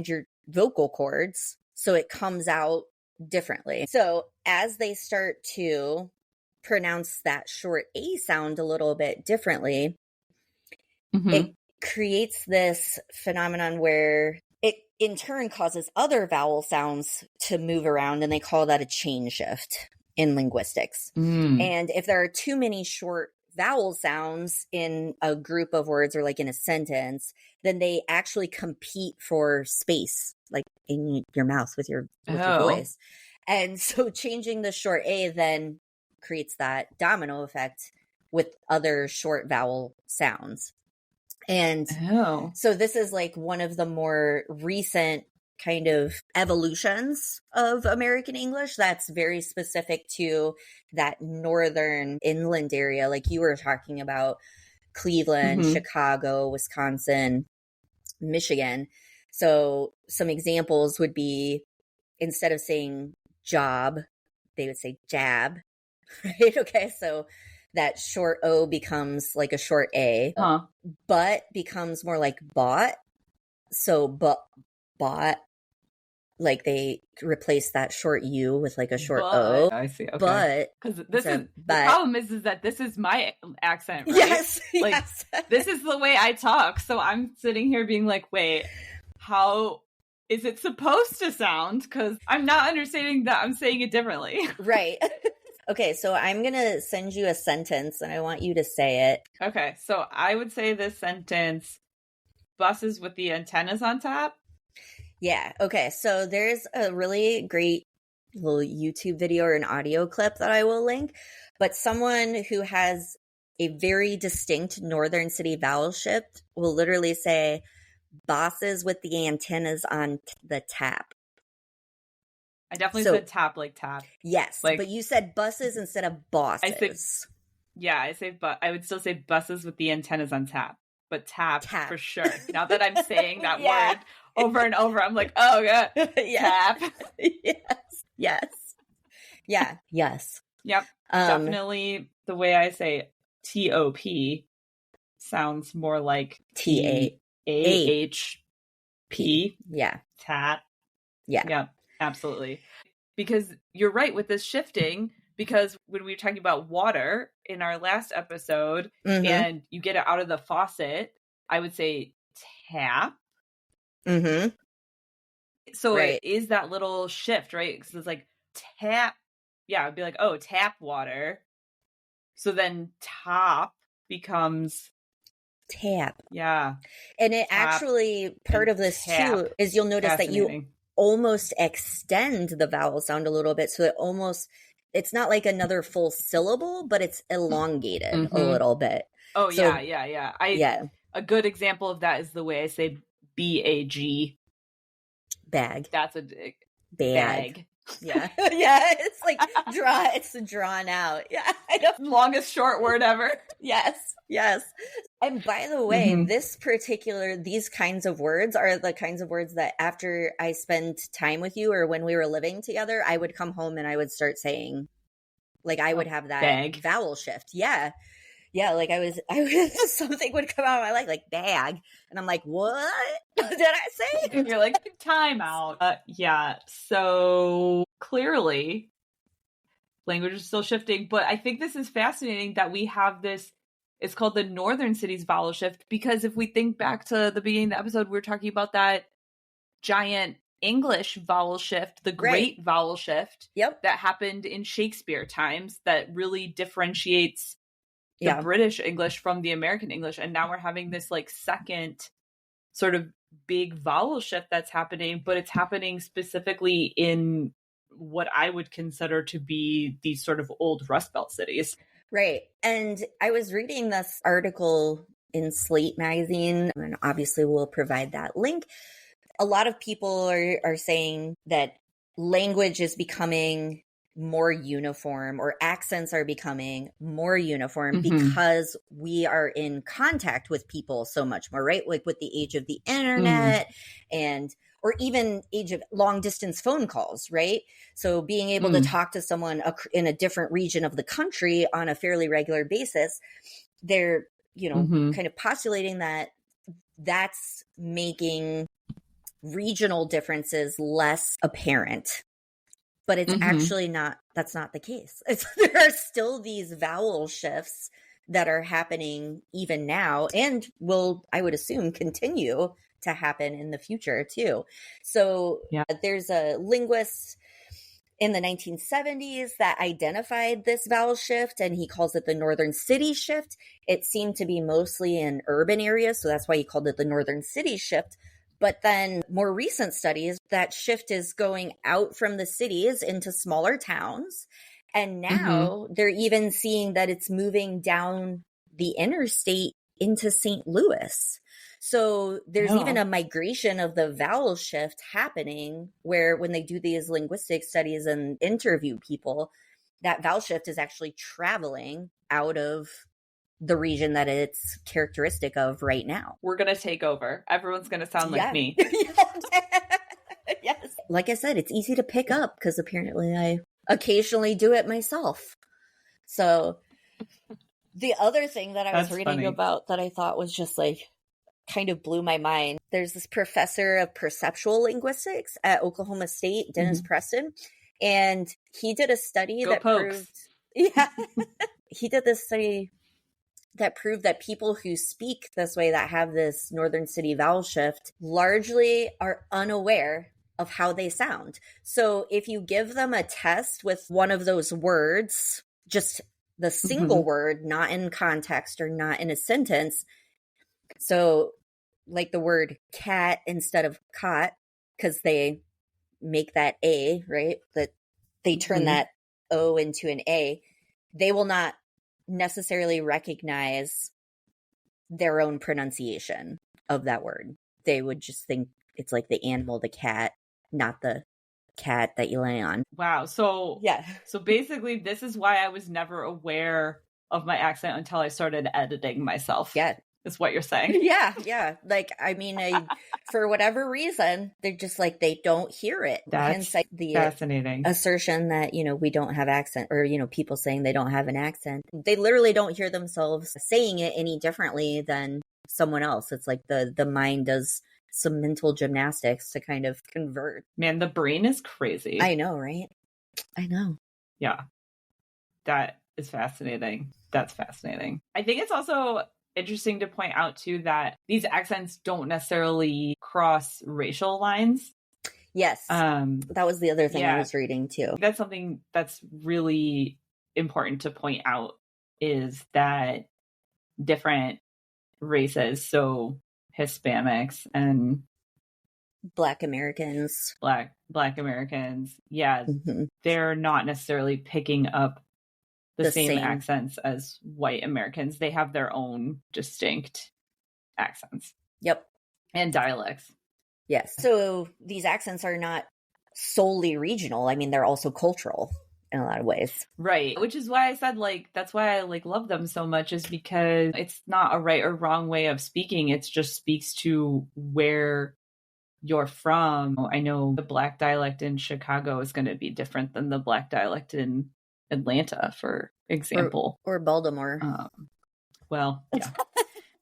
your vocal cords. So it comes out differently. So as they start to pronounce that short A sound a little bit differently, it creates this phenomenon where it in turn causes other vowel sounds to move around, and they call that a chain shift in linguistics. And if there are too many short vowel sounds in a group of words or like in a sentence, then they actually compete for space, like in your mouth with your voice. And so changing the short A then creates that domino effect with other short vowel sounds. And so this is like one of the more recent kind of evolutions of American English that's very specific to that northern inland area, like you were talking about, Cleveland, Chicago, Wisconsin, Michigan. So some examples would be, instead of saying job, they would say jab, right? Okay, so that short O becomes like a short A. But becomes more like bought. So bought, like they replace that short U with like a short O. I see. Okay. But because the problem is that this is my accent, right? Yes. Like yes. This is the way I talk. So I'm sitting here being like, wait, how is it supposed to sound? Because I'm not understanding that I'm saying it differently. Right. Okay, so I'm going to send you a sentence and I want you to say it. Okay, so I would say this sentence, buses with the antennas on top. Yeah, okay, so there's a really great little YouTube video or an audio clip that I will link. But someone who has a very distinct northern city vowel shift will literally say bosses with the antennas on the tap. I definitely said tap like tap. Yes, like, but you said buses instead of bosses. I would still say buses with the antennas on tap. But tap for sure. Now that I'm saying that word over and over, I'm like, oh yeah, tap. Yes. Yeah. Yes. Yep. Definitely the way I say TOP sounds more like TAHP. Yeah. Tat. Yeah. Yeah, absolutely. Because you're right with this shifting, because when we were talking about water in our last episode and you get it out of the faucet, I would say tap. Mm-hmm. So it is that little shift, right? Because it's like tap. Yeah, it'd be like, oh, tap water. So then top becomes tap. Yeah. And it actually, part of this too, is you'll notice that you almost extend the vowel sound a little bit. So it's not like another full syllable, but it's elongated a little bit. Oh, so, yeah. A good example of that is the way I say BAG. Bag. That's a bag. Yeah. Yeah. It's like it's drawn out. Yeah. I know. Longest short word ever. Yes. And by the way, these kinds of words are the kinds of words that after I spend time with you or when we were living together, I would come home and I would start saying, like, I would have that vowel shift. Yeah. Yeah, like I was something would come out of my life like bag, and I'm like, what did I say? And you're like, time out. Yeah, so clearly language is still shifting, but I think this is fascinating that we have this. It's called the Northern Cities vowel shift, because if we think back to the beginning of the episode, we were talking about that giant English vowel shift, the great vowel shift that happened in Shakespeare times that really differentiates the British English from the American English. And now we're having this like second sort of big vowel shift that's happening, but it's happening specifically in what I would consider to be these sort of old Rust Belt cities. Right. And I was reading this article in Slate magazine, and obviously we'll provide that link. A lot of people are saying that language is becoming more uniform, or accents are becoming more uniform because we are in contact with people so much more, right? Like with the age of the internet or even age of long distance phone calls, right? So being able to talk to someone in a different region of the country on a fairly regular basis, they're, kind of postulating that that's making regional differences less apparent. But it's actually that's not the case. There are still these vowel shifts that are happening even now and will, I would assume, continue to happen in the future too. So there's a linguist in the 1970s that identified this vowel shift, and he calls it the Northern City shift. It seemed to be mostly in urban areas, so that's why he called it the Northern City shift. But then more recent studies, that shift is going out from the cities into smaller towns. And now they're even seeing that it's moving down the interstate into St. Louis. So there's even a migration of the vowel shift happening, where when they do these linguistic studies and interview people, that vowel shift is actually traveling out of the region that it's characteristic of right now. We're going to take over. Everyone's going to sound like me. Yes. Like I said, it's easy to pick up because apparently I occasionally do it myself. So the other thing that I was reading about that I thought was just like kind of blew my mind. There's this professor of perceptual linguistics at Oklahoma State, Dennis Preston, and he did a study proved he did this study that proved that people who speak this way, that have this Northern City vowel shift, largely are unaware of how they sound. So if you give them a test with one of those words, just the single word, not in context or not in a sentence. So like the word cat instead of cot, because they make that A, right? That they turn that O into an A, they will not necessarily recognize their own pronunciation of that word. They would just think it's like the animal, the cat, not the cat that you lay on. Wow. So yeah. So basically, this is why I was never aware of my accent until I started editing myself. Yeah. Is what you're saying. Yeah. Like, I mean, for whatever reason, they're just like, they don't hear it. That's hence the fascinating assertion that, you know, we don't have accent, or, you know, people saying they don't have an accent. They literally don't hear themselves saying it any differently than someone else. It's like the mind does some mental gymnastics to kind of convert. Man, the brain is crazy. I know, right? I know. Yeah. That is fascinating. That's fascinating. I think it's also interesting to point out too that these accents don't necessarily cross racial lines. Yes. That was the other thing I was reading too. That's something that's really important to point out, is that different races, so Hispanics and Black Americans, they're not necessarily picking up the same accents as white Americans. They have their own distinct accents. Yep. And dialects. Yes. So these accents are not solely regional. I mean, they're also cultural in a lot of ways. Right. Which is why I said, like, that's why I like love them so much, is because it's not a right or wrong way of speaking. It just speaks to where you're from. I know the Black dialect in Chicago is going to be different than the Black dialect in Atlanta, for example. Or Baltimore. Well, yeah.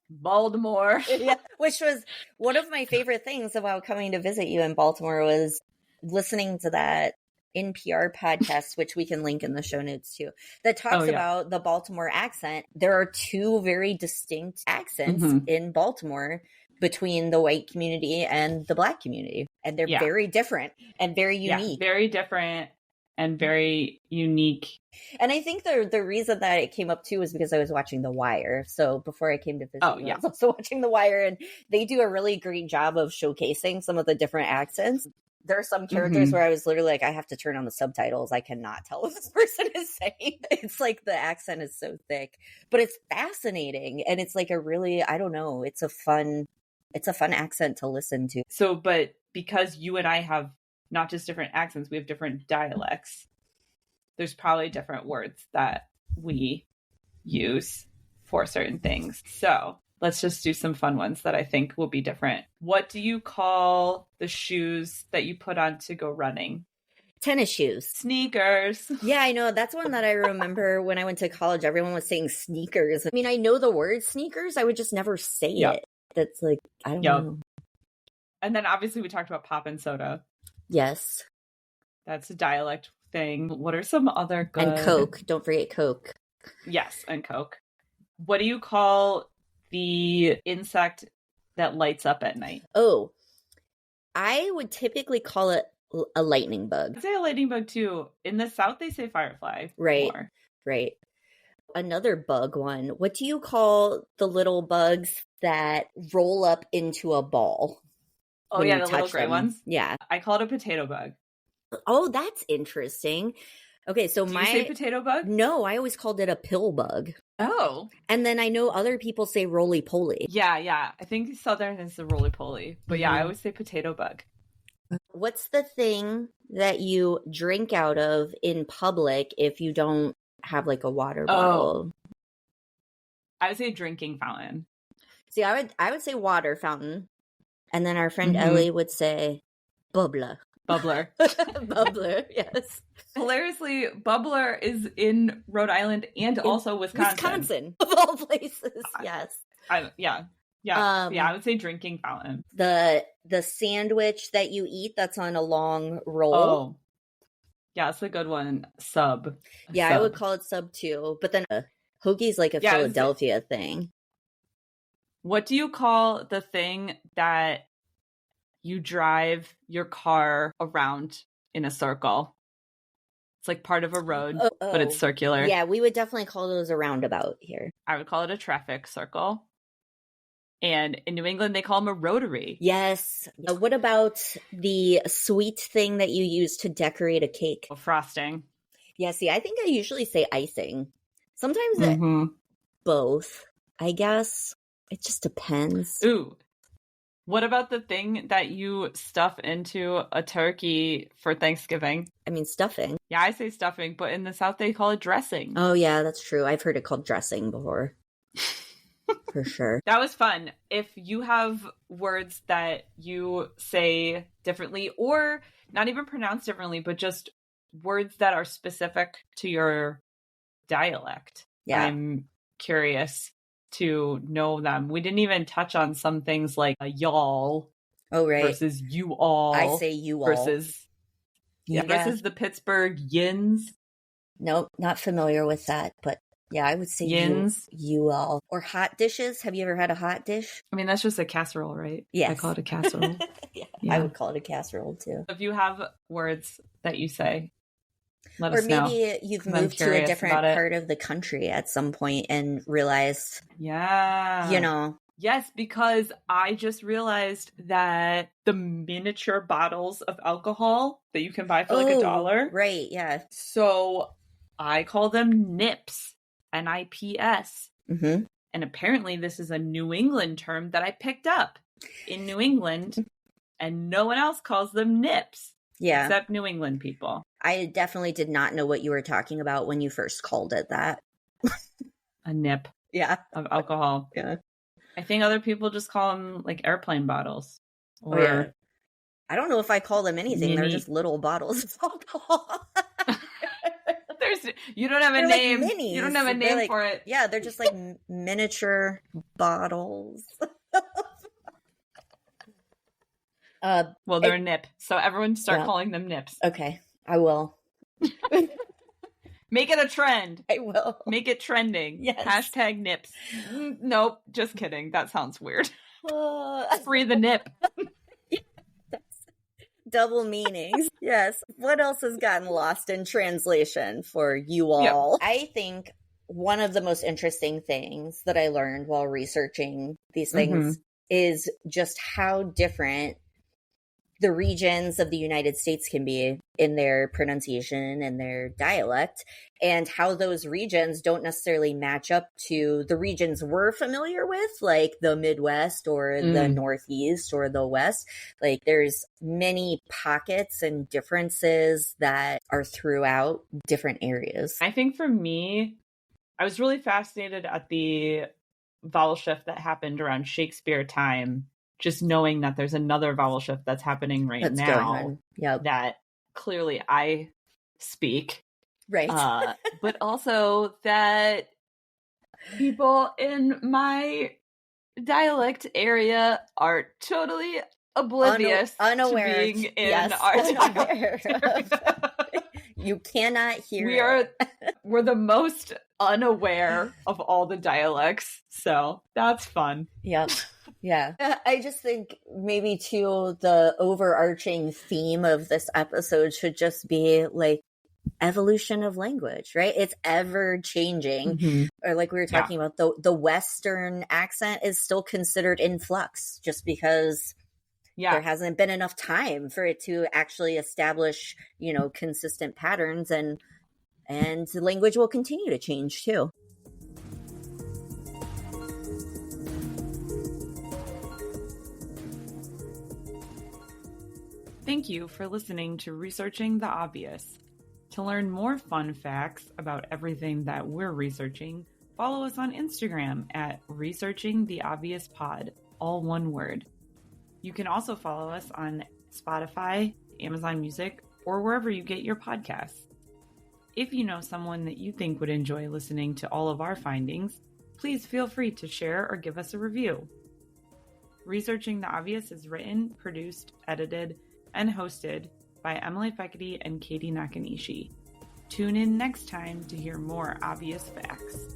Baltimore. Yeah, which was one of my favorite things about coming to visit you in Baltimore, was listening to that NPR podcast, which we can link in the show notes too, that talks about the Baltimore accent. There are two very distinct accents in Baltimore between the white community and the Black community. And they're very different and very unique. Yeah, very different and very unique. And I think the reason that it came up too was because I was watching The Wire. So before I came to visit you, I was also watching The Wire, and they do a really great job of showcasing some of the different accents. There are some characters where I was literally like, I have to turn on the subtitles. I cannot tell what this person is saying. It's like the accent is so thick, but it's fascinating. And it's like a really, I don't know, it's a fun accent to listen to. So, but because you and I have not just different accents, we have different dialects. There's probably different words that we use for certain things. So let's just do some fun ones that I think will be different. What do you call the shoes that you put on to go running? Tennis shoes. Sneakers. Yeah, I know. That's one that I remember when I went to college. Everyone was saying sneakers. I mean, I know the word sneakers. I would just never say it. That's like, I don't know. And then obviously we talked about pop and soda. Yes. That's a dialect thing. What are some other good... And Coke. Don't forget Coke. Yes, and Coke. What do you call the insect that lights up at night? Oh, I would typically call it a lightning bug. I'd say a lightning bug too. In the South, they say firefly. Right. More. Right. Another bug one. What do you call the little bugs that roll up into a ball? Oh, yeah, the little gray ones? Yeah. I call it a potato bug. Oh, that's interesting. Okay, so Do you say potato bug? No, I always called it a pill bug. Oh. And then I know other people say roly-poly. Yeah. I think Southern is the roly-poly. But yeah, I always say potato bug. What's the thing that you drink out of in public if you don't have like a water bottle? I would say drinking fountain. See, I would say water fountain. And then our friend Ellie would say bubbler. Bubbler. Bubbler, yes. Hilariously, bubbler is in Rhode Island and also Wisconsin. Wisconsin, of all places, yes. Yeah, I would say drinking fountain. The sandwich that you eat that's on a long roll. Oh, yeah, it's a good one. Sub. Yeah, I would call it sub too. But then hoagie's like a Philadelphia thing. What do you call the thing that you drive your car around in a circle? It's like part of a road, but it's circular. Yeah, we would definitely call those a roundabout here. I would call it a traffic circle. And in New England, they call them a rotary. Yes. What about the sweet thing that you use to decorate a cake? Oh, frosting. Yeah, see, I think I usually say icing. Sometimes both, I guess. It just depends. Ooh. What about the thing that you stuff into a turkey for Thanksgiving? I mean, stuffing. Yeah, I say stuffing, but in the South, they call it dressing. Oh, yeah, that's true. I've heard it called dressing before. For sure. That was fun. If you have words that you say differently or not even pronounced differently, but just words that are specific to your dialect, I'm curious to know them. We didn't even touch on some things like y'all versus you all. I say you all. Versus the Pittsburgh yins. Nope, not familiar with that, but yeah, I would say yins. You all. Or hot dishes. Have you ever had a hot dish? I mean, that's just a casserole, right? Yes. I call it a casserole. Yeah, I would call it a casserole too. If you have words that you say, let us know. Or maybe you've moved to a different part of the country at some point and realized, Yes, because I just realized that the miniature bottles of alcohol that you can buy for like $1. Right, yeah. So I call them nips. NIPS. Mm-hmm. And apparently this is a New England term that I picked up in New England, and no one else calls them nips. Yeah. Except New England people. I definitely did not know what you were talking about when you first called it that. A nip. Yeah. Of alcohol. Yeah. I think other people just call them like airplane bottles. Or I don't know if I call them anything. They're just little bottles of alcohol. You don't have a name. Like minis. You don't have a name for it. Yeah, they're just like miniature bottles. Well, they're a nip. So everyone start calling them nips. Okay, I will. Make it a trend. I will. Make it trending. Yes. Hashtag nips. Nope, just kidding. That sounds weird. Free the nip. Double meanings. Yes. What else has gotten lost in translation for you all? Yep. I think one of the most interesting things that I learned while researching these things is just how different the regions of the United States can be in their pronunciation and their dialect, and how those regions don't necessarily match up to the regions we're familiar with, like the Midwest or the Northeast or the West. Like there's many pockets and differences that are throughout different areas. I think for me, I was really fascinated at the vowel shift that happened around Shakespeare time. Just knowing that there's another vowel shift that's happening now that clearly I speak. Right. But also that people in my dialect area are totally oblivious unaware to being in our dialect. You cannot hear We're the most unaware of all the dialects. So that's fun. Yep. Yeah. I just think maybe too the overarching theme of this episode should just be like evolution of language, right? It's ever changing. Or like we were talking about, the Western accent is still considered in flux just because there hasn't been enough time for it to actually establish, consistent patterns, and the language will continue to change too. Thank you for listening to Researching the Obvious. To learn more fun facts about everything that we're researching, follow us on Instagram at Researching the Obvious Pod, all one word. You can also follow us on Spotify, Amazon Music, or wherever you get your podcasts. If you know someone that you think would enjoy listening to all of our findings, please feel free to share or give us a review. Researching the Obvious is written, produced, edited, and hosted by Emily Fekete and Katie Nakanishi. Tune in next time to hear more obvious facts.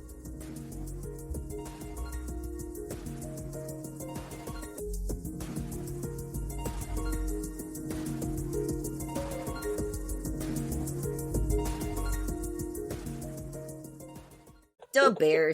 The Bears.